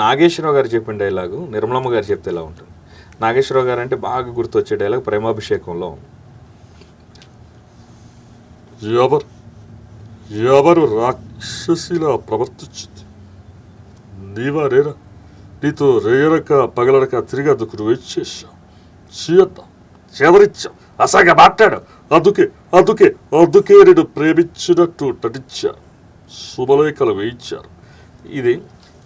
నాగేశ్వరరావు గారు చెప్పిన డైలాగు నిర్మలమ్మ గారు చెప్తే ఎలా ఉంటుంది? నాగేశ్వరరావు గారు అంటే బాగా గుర్తొచ్చే డైలాగ్ ప్రేమాభిషేకంలో, ఎవరు రాక్షసిలా ప్రవర్తించింది, నీవా రేరా, నీతో రేరక పగలడక తిరిగి అదుకు వచ్చేసావు, చీద్దాం చెవరిచ్చావు, అసగా మాట్లాడు, అందుకే నేను ప్రేమించినట్టు నటించా, శుభలేఖలు వేయించారు. ఇది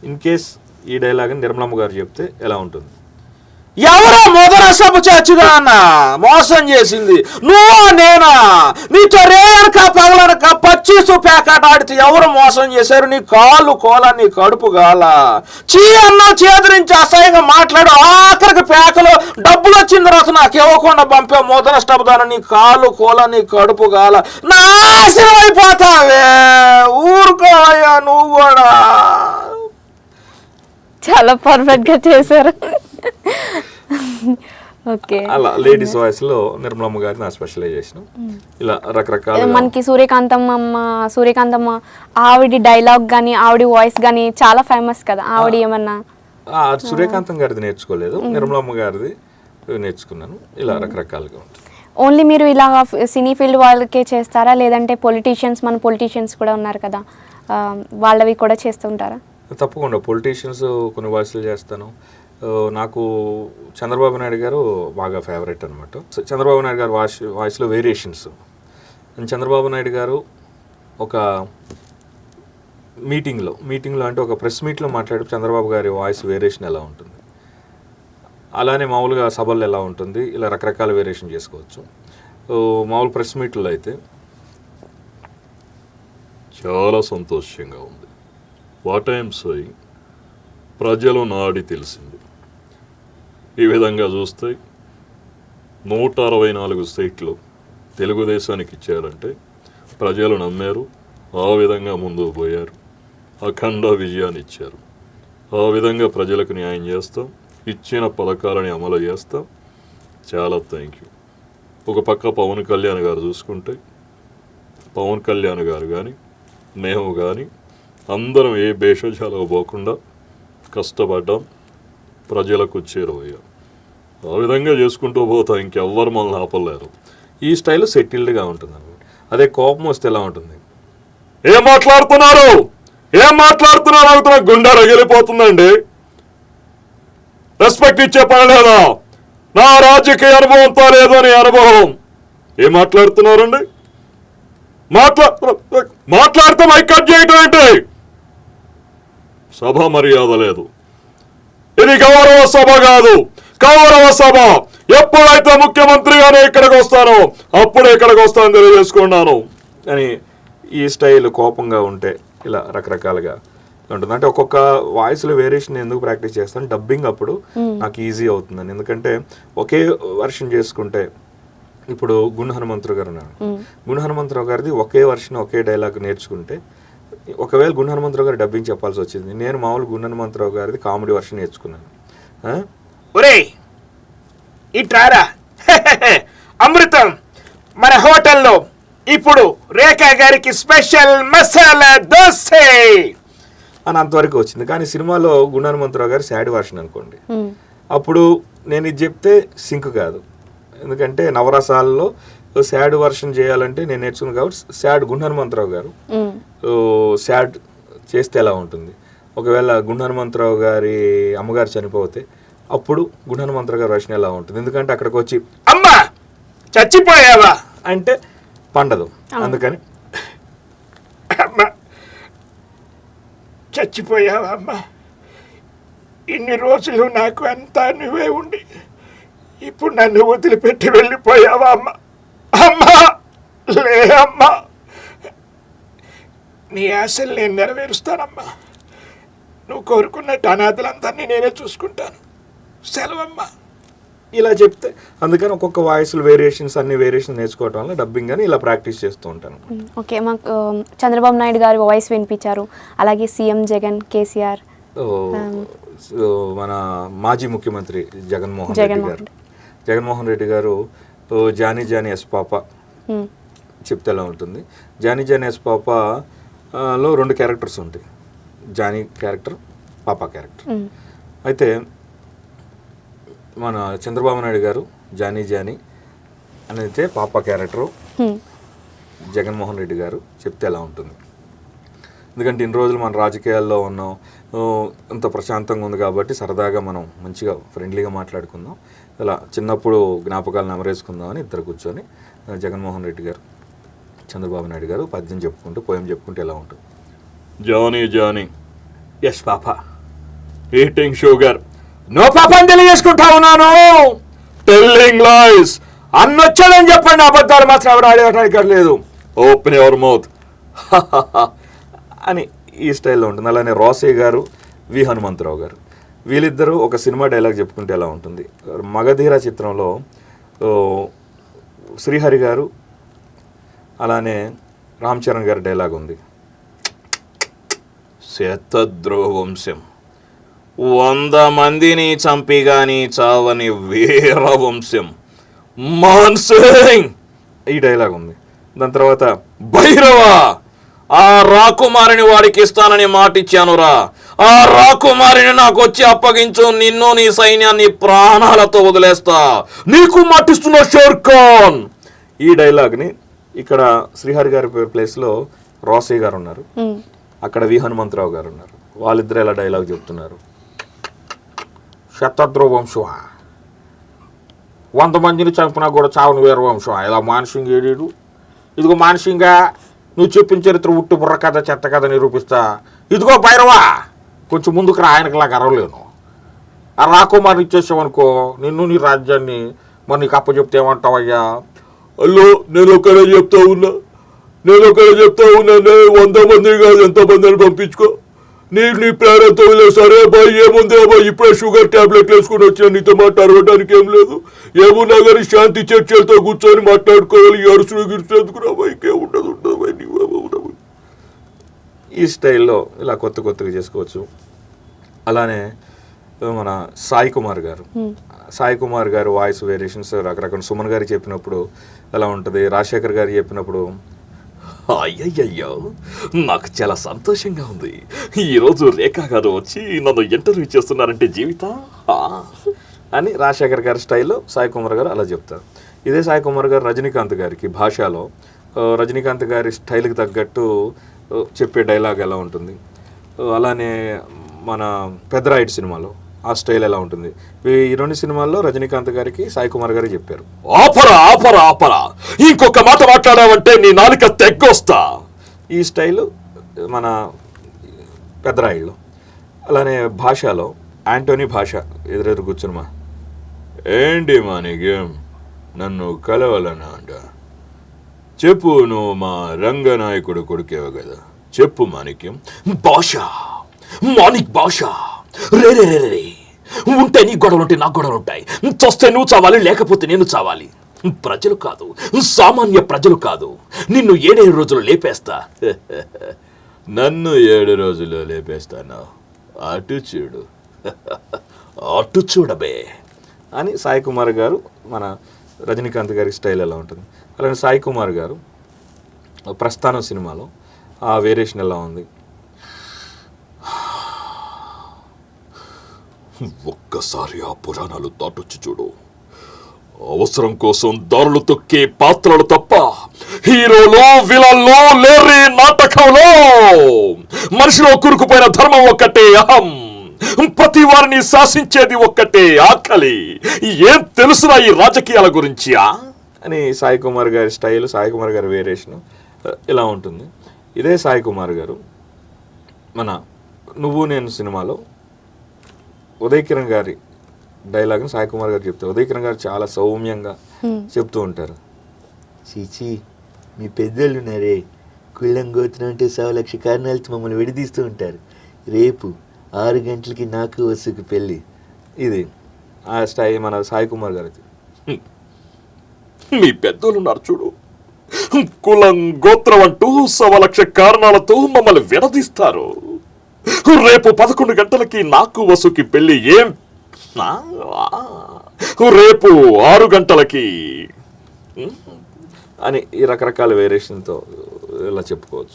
ఇన్ కేస్ ఈ డైలాగ్ నిర్మలమ్మ గారు చెప్తే ఎలా ఉంటుంది? ఎవరో మొదల సభ చచ్చుగా అన్న మోసం చేసింది నువ్వా నేనా? నీతో రేయనక పగలనక పచ్చీసు ప్యాకెట్ ఆడితే ఎవరు మోసం చేశారు? నీ కాళ్ళు కోల, నీ కడుపు గాల, చీ అన్న చేదరించి అసహ్యంగా మాట్లాడు, ఆఖరికి ప్యాకలో డబ్బులు వచ్చిన తర్వాత నాకు ఇవ్వకుండా పంపే మొదల స్టబ్దాన, నీ కాళ్ళు కోల, నీ కడుపు గాల, నాశనం అయిపోతావే, ఊరుకోవయ్యా నువ్వు కూడా. చాలా పర్ఫెక్ట్ గా చేశారు. ఓకే, అలా లేడీస్ వాయిస్ లో నిర్మలమ్మ గారి నా స్పెషలైజేషన్. ఇలా రకరకాల మనకి సూర్యకాంతమ్మ ఆవిడ డైలాగ్ గానీ ఆవిడ వాయిస్ గానీ చాలా ఫేమస్ కదా. ఆవిడ ఏమన్నా సూర్యకాంతం గారిది నేర్చుకోలేదు, నిర్మలమ్మ గారిది నేర్చుకున్నాను. ఇలా రకరకాలుగా ఉంటుంది. ఓన్లీ మీరు ఇలా సినీ ఫీల్డ్ వాళ్ళకే చేస్తారా, లేదంటే మన పొలిటీషియన్స్ కూడా ఉన్నారు కదా, వాళ్ళవి కూడా చేస్తుంటారా? తప్పకుండా పొలిటీషియన్స్ కొన్ని వాయిస్లు చేస్తాను. నాకు చంద్రబాబు నాయుడు గారు బాగా ఫేవరెట్ అనమాట. చంద్రబాబు నాయుడు గారు వాయిస్లో వేరియేషన్స్. చంద్రబాబు నాయుడు గారు ఒక మీటింగ్లో అంటే ఒక ప్రెస్ మీట్లో మాట్లాడి చంద్రబాబు గారి వాయిస్ వేరియేషన్ ఎలా ఉంటుంది, అలానే మామూలుగా సభల్లో ఎలా ఉంటుంది, ఇలా రకరకాల వేరియేషన్ చేసుకోవచ్చు. మామూలు ప్రెస్ మీట్లో అయితే చాలా సంతోషంగా ఉంది, వాట్ ఐఎమ్ సేయింగ్, ప్రజలు నాడి తెలిసింది. ఈ విధంగా చూస్తే 164 సీట్లు తెలుగుదేశానికి ఇచ్చారంటే ప్రజలు నమ్మారు, ఆ విధంగా ముందుకు పోయారు, అఖండ విజయాన్ని ఇచ్చారు. ఆ విధంగా ప్రజలకు న్యాయం చేస్తాం, ఇచ్చిన పథకాలని అమలు చేస్తాం. చాలా థ్యాంక్ యూ. ఒక పక్క పవన్ కళ్యాణ్ గారు చూసుకుంటే, పవన్ కళ్యాణ్ గారు కానీ మేము కానీ అందరం ఏ భేషజాలకు పోకుండా కష్టపడ్డాం, ప్రజలకు చేరువయ్యాం. ఆ విధంగా చేసుకుంటూ పోతాం, ఇంకెవ్వరు మనల్ని ఆపలేరు. ఈ స్టైల్ సెటిల్డ్గా ఉంటుంది అనమాట. అదే కోపం వస్తే ఎలా ఉంటుంది, ఏం మాట్లాడుతున్నారు అవుతున్నా గుండె రగిలిపోతుందండి. రెస్పెక్ట్ ఇచ్చే పని లేదా? నా రాజకీయ అనుభవంతో లేదు అని అనుభవం. ఏం మాట్లాడుతున్నారండి? మాట్లాడితే మైక్ కట్ చేయటం ఏంటి? సభ మర్యాద లేదు. ఇది గౌరవ సభ కాదు, కౌరవ సభ. ఎప్పుడైతే ముఖ్యమంత్రిగానే ఇక్కడికి వస్తానో అప్పుడే ఇక్కడికి వస్తానని తెలియజేసుకున్నాను అని ఈ స్టైల్ కోపంగా ఉంటే ఇలా రకరకాలుగా ఉంటుంది. అంటే ఒక్కొక్క వాయిస్లో వేరియేషన్ ఎందుకు ప్రాక్టీస్ చేస్తాను, డబ్బింగ్ అప్పుడు నాకు ఈజీ అవుతుందని. ఎందుకంటే ఒకే వర్షన్ చేసుకుంటే, ఇప్పుడు గుండు హనుమంతరావు గారు ఉన్నారు, గుండు హనుమంతరావు గారిది ఒకే వర్షన్ ఒకే డైలాగ్ నేర్చుకుంటే, ఒకవేళ గుండు హనుమంతరావు గారు డబ్బింగ్ చెప్పాల్సి వచ్చింది, నేను మామూలు గుండు హనుమంతరావు గారిది కామెడీ వర్షన్ నేర్చుకున్నాను. ఒరే ఇట్రారా అమృతం, మన హోటల్లో ఇప్పుడు రేఖా గారికి స్పెషల్ మసాలా దోశ అని అంతవరకు వచ్చింది. కానీ సినిమాలో గుండు హనుమంతరావు గారు సాడ్ వర్షన్ అనుకోండి, అప్పుడు నేను ఇది చెప్తే సింక్ కాదు. ఎందుకంటే నవరసాలలో సాడ్ వర్షన్ చేయాలంటే నేను నేర్చుకున్నాను కాబట్టి సాడ్ గుండు హనుమంతరావు గారు సాడ్ చేస్తే ఎలా ఉంటుంది. ఒకవేళ గుండు హనుమంతరావు గారి అమ్మగారు చనిపోతే అప్పుడు గుండు హనుమంతరావు గారి వర్షన్ ఎలా ఉంటుంది. ఎందుకంటే అక్కడికి వచ్చి అమ్మా చచ్చిపోయావా అంటే పండదు. అందుకని అమ్మా చచ్చిపోయావా అమ్మా, ఇన్ని రోజులు నాకు అంతా నువ్వే ఉండి ఇప్పుడు నన్ను వదిలిపెట్టి వెళ్ళిపోయావా అమ్మా, అమ్మా లే అమ్మా, నీ ఆశలు నేను నెరవేరుస్తానమ్మా, నువ్వు కోరుకున్నట్టు అనాథలందరినీ నేనే చూసుకుంటాను, సెలవమ్మా ఇలా చెప్తే. అందుకని ఒక్కొక్క వాయిస్లు వేరియేషన్స్ అన్ని వేరియేషన్ నేర్చుకోవటం వల్ల డబ్బింగ్ అని ఇలా ప్రాక్టీస్ చేస్తూ ఉంటాను. ఓకే, మాకు చంద్రబాబు నాయుడు గారు వాయిస్ వినిపించారు, అలాగే సీఎం జగన్, కేసీఆర్, మన మాజీ ముఖ్యమంత్రి జగన్మోహన్ రెడ్డి గారు జానీ జానీ ఎస్ పాప చెప్తే ఎలా ఉంటుంది. జానీ జానీ ఎస్ పాపలో 2 క్యారెక్టర్స్ ఉంటాయి, జానీ క్యారెక్టర్, పాప క్యారెక్టర్. అయితే మన చంద్రబాబు నాయుడు గారు జానీ జానీ అని అయితే పాప క్యారెక్టరు జగన్మోహన్ రెడ్డి గారు చెప్తే ఎలా ఉంటుంది. ఎందుకంటే ఇన్ని రోజులు మన రాజకీయాల్లో ఉన్నాం, అంత ప్రశాంతంగా ఉంది కాబట్టి సరదాగా మనం మంచిగా ఫ్రెండ్లీగా మాట్లాడుకుందాం, ఇలా చిన్నప్పుడు జ్ఞాపకాలు నెమరేసుకుందాం అని ఇద్దరు కూర్చొని జగన్మోహన్ రెడ్డి గారు చంద్రబాబు నాయుడు గారు పద్యం చెప్పుకుంటూ పోయం చెప్పుకుంటూ ఎలా ఉంటుంది. Johnny Johnny yes papa eating sugar no papa అని తెలియజేసుకుంటా ఉన్నాను. టెల్లింగ్ లైస్ అన్నొచ్చాడని చెప్పండి, అబద్ధాలు మాత్రం ఎవరు ఆడేయడానికి లేదు. ఓపెన్ యువర్ మౌత్ అని ఈ స్టైల్లో ఉంటుంది. అలానే రోసయ్య గారు వి హనుమంతరావు గారు వీళ్ళిద్దరూ ఒక సినిమా డైలాగ్ చెప్పుకుంటే ఎలా ఉంటుంది. మగధీర చిత్రంలో శ్రీహరి గారు అలానే రామ్ చరణ్ గారి డైలాగ్ ఉంది. శతద్రోవ వంశం 100 మందిని చంపి గాని చావని వీర వంశం మాన్సింగ్, ఈ డైలాగ్ ఉంది. దాని తర్వాత భైరవ ఆ రాకుమారిని వాడికి ఇస్తానని మాటిచ్చానురా, ఆ రాకుమారిని నాకు వచ్చి అప్పగించు, నిన్ను నీ సైన్యాన్ని ప్రాణాలతో వదిలేస్తా, నీకు మాటిస్తున్న షేర్ ఖాన్. ఈ డైలాగ్ని ఇక్కడ శ్రీహరి గారి ప్లేస్లో రోసయ్య గారు ఉన్నారు, అక్కడ వి హనుమంతరావు గారు ఉన్నారు. వాళ్ళిద్దరు ఎలా డైలాగ్ చెప్తున్నారు. శతద్రోవ వంశం 100 మందిని చంపినా కూడా చావుని వీర వంశం, ఇలా మానసింగ్ ఏడీడు. ఇదిగో మానసింగా నువ్వు చెప్పిన చరిత్ర ఉట్టి బుర్ర కథ చెత్త కథ నిరూపిస్తా. ఇదిగో భైరవా కొంచెం ముందుకు రా, ఆయనకులాగా అరవలేను. ఆ రాకుమారిని ఇచ్చేసావనుకో నిన్ను నీ రాజ్యాన్ని మరి నీకు అప్పచెప్తే ఏమంటావయ్యా. అల్లో నేను ఒకరే చెప్తా ఉన్నా 100 మంది కాదు ఎంతమంది అని పంపించుకో, నీ ప్రాణంతో సరే బాయ్, ఏముంది బాయ్, ఇప్పుడే షుగర్ ట్యాబ్లెట్లు వేసుకుని వచ్చా, నీతో మాట్లాడడానికి ఏం లేదు, ఏమున్నా కానీ శాంతి చర్చలతో కూర్చొని మాట్లాడుకోవాలి, అరుసులు గిరుసు ఎందుకురా బాయ్, ఇంకేముండదు బాయ్. ఈ స్టైల్లో ఇలా కొత్తగా చేసుకోవచ్చు. అలానే మన సాయి కుమార్ గారు వాయిస్ వేరియేషన్స్ రకరకాల. సుమన్ గారికి చెప్పినప్పుడు ఎలా ఉంటుంది, రాజశేఖర్ గారికి చెప్పినప్పుడు అయ్యయ్యో నాకు చాలా సంతోషంగా ఉంది, ఈరోజు రేఖా గారు వచ్చి నన్ను ఇంటర్వ్యూ చేస్తున్నారంటే జీవిత అని రాజశేఖర్ గారి స్టైల్లో సాయి కుమార్ గారు అలా చెప్తారు. ఇదే సాయి కుమార్ గారు రజనీకాంత్ గారికి భాషలో రజనీకాంత్ గారి స్టైల్కి తగ్గట్టు చెప్పే డైలాగ్ ఎలా ఉంటుంది. అలానే మన పెద్దరాయుడు సినిమాలో ఆ స్టైల్ ఎలా ఉంటుంది. ఈ 2 సినిమాల్లో రజనీకాంత్ గారికి సాయి కుమార్ గారు చెప్పారు, ఆపరా ఇంకొక మాట మాట్లాడావంటే నీ నాలుక తెగ్గొస్తా. ఈ స్టైలు మన పెద్దరాయుడులో. అలానే భాషలో యాంటోనీ భాష ఎదురెదురు కూర్చునిమా, ఏంటి మా నీకేం నన్ను కలవాలన్నా అంట, చెప్పు నువ్వు మా రంగనాయకుడు కొడుకేవో కదా, చెప్పు మాణిక్యం. మాణిక్ భాష రే ఉంటే నీ గొడవలు ఉంటాయి, నాకు గొడవలు ఉంటాయి, చస్తే నువ్వు చావాలి లేకపోతే నేను చావాలి. ప్రజలు కాదు, సామాన్య ప్రజలు కాదు, నిన్ను 7 రోజులు లేపేస్తా. నన్ను 7 రోజులు లేపేస్తాను, అటు చూడబే అని సాయి కుమార్ గారు మన రజనీకాంత్ గారి స్టైల్ ఎలా ఉంటుంది. అలానే సాయి కుమార్ గారు ప్రస్థానం సినిమాలో ఆ వేరియేషన్ ఎలా ఉంది. ఒక్కసారి ఆ పురాణాలు దాటొచ్చి చూడు, అవసరం కోసం దారులు తొక్కే పాత్రలు తప్ప హీరోలు విలన్లు లేరి నాటకంలో మనిషిలో కూరుకుపోయిన ధర్మం ఒక్కటే అహం, ప్రతి వారిని శాసించేది ఒక్కటే ఆకలి, ఏం తెలుసురా ఈ రాజకీయాల గురించి అని సాయి కుమార్ గారి స్టైల్, సాయి కుమార్ గారి వేరియేషన్ ఇలా ఉంటుంది. ఇదే సాయి కుమార్ గారు మన నువ్వు నేను సినిమాలో ఉదయ్ కిరణ్ గారి డైలాగ్ని సాయి కుమార్ గారు చెప్తారు. ఉదయ్ కిరణ్ గారు చాలా సౌమ్యంగా చెప్తూ ఉంటారు. చీచి మీ పెద్దోళ్ళు ఉన్నారే, కుళ్ళం గోతున అంటే 1,00,000 కారణాలతో మమ్మల్ని విడదీస్తూ ఉంటారు, రేపు 6 గంటలకి నాకు వసుకు పెళ్ళి. ఇది ఆ స్టైల్ మన సాయి కుమార్ గారు. మీ పెద్దోళ్ళు ఉన్నారు చూడు, కులం గోత్రం అంటూ 1,00,000 కారణాలతో మమ్మల్ని విడదీస్తారు, రేపు 11 గంటలకి నాకు వసుకి పెళ్లి, ఏం రేపు 6 గంటలకి అని ఈ రకరకాల వేరియేషన్తో ఇలా చెప్పుకోవచ్చు.